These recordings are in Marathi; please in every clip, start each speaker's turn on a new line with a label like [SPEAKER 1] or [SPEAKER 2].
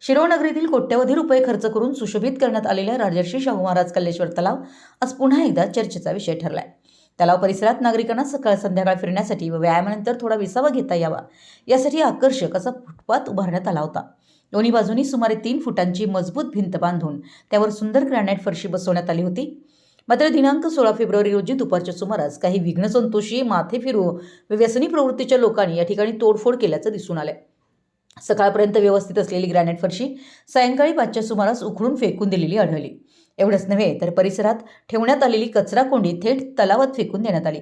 [SPEAKER 1] शिरोळ नगरीतील कोट्यवधी रुपये खर्च करून सुशोभित करण्यात आलेल्या राजर्षी शाहू महाराज कल्लेश्वर तलाव आज पुन्हा एकदा चर्चेचा विषय ठरलाय। तलाव परिसरात नागरिकांना सकाळ संध्याकाळ फिरण्यासाठी व व्यायामानंतर थोडा विसावा घेता यावा यासाठी आकर्षक असा फुटपाथ उभारण्यात आला होता। दोन्ही बाजूनी सुमारे 3 फुटांची मजबूत भिंत बांधून त्यावर सुंदर ग्रॅनाइट फरशी बसवण्यात आली होती। मात्र दिनांक 16 फेब्रुवारी रोजी दुपारच्या सुमारास काही विघ्नसंतोषी, माथे फिरू व व्यसनी प्रवृत्तीच्या लोकांनी या ठिकाणी तोडफोड केल्याचं दिसून आलंय। सकाळपर्यंत व्यवस्थित असलेली ग्रॅनाइट फरशी सायंकाळी 5च्या सुमारास उखडून फेकून दिलेली आढळली। एवढंच नव्हे तर परिसरात ठेवण्यात आलेली कचरा कोंडी थेट तलावात फेकून देण्यात आली।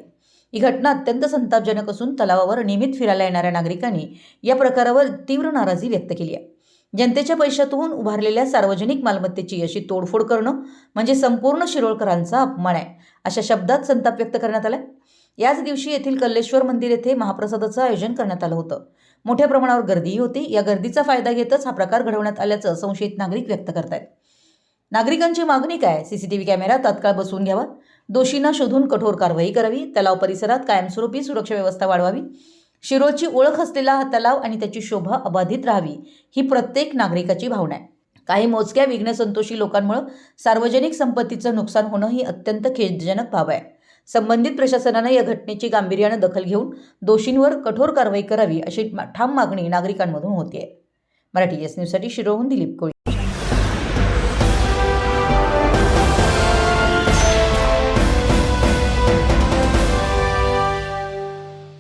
[SPEAKER 1] ही घटना अत्यंत संतापजनक असून तलावावर नियमित फिरायला येणाऱ्या नागरिकांनी या प्रकारावर तीव्र नाराजी व्यक्त केली आहे। जनतेच्या पैशातून उभारलेल्या सार्वजनिक मालमत्तेची अशी तोडफोड करणं म्हणजे संपूर्ण शिरोळकरांचा अपमान आहे, अशा शब्दात संताप व्यक्त करण्यात आला। याच दिवशी येथील कल्लेश्वर मंदिर येथे महाप्रसादाचं आयोजन करण्यात आलं होतं। मोठ्या प्रमाणावर गर्दीही होती। या गर्दीचा फायदा घेतच हा प्रकार घडवण्यात आल्याचं संशयित नागरिक व्यक्त करतायत। नागरिकांची मागणी काय? सीसीटीव्ही कॅमेरा तात्काळ बसवून घ्यावा, दोषींना शोधून कठोर कारवाई करावी, तलाव परिसरात कायमस्वरूपी सुरक्षा व्यवस्था वाढवावी, शिरोळची ओळख असलेला हा तलाव आणि त्याची शोभा अबाधित राहावी ही प्रत्येक नागरिकाची भावना आहे। काही मोजक्या विघ्नसंतोषी लोकांमुळे सार्वजनिक संपत्तीचं नुकसान होणं ही अत्यंत खेदजनक बाब आहे। संबंधित प्रशासनाने या घटनेची गांभीर्याने दखल घेऊन दोषींवर कठोर कारवाई करावी अशी ठाम मागणी नागरिकांमधून होती आहे। मराठी एस न्यूजसाठी शिरोळहून दिलीप कोळी।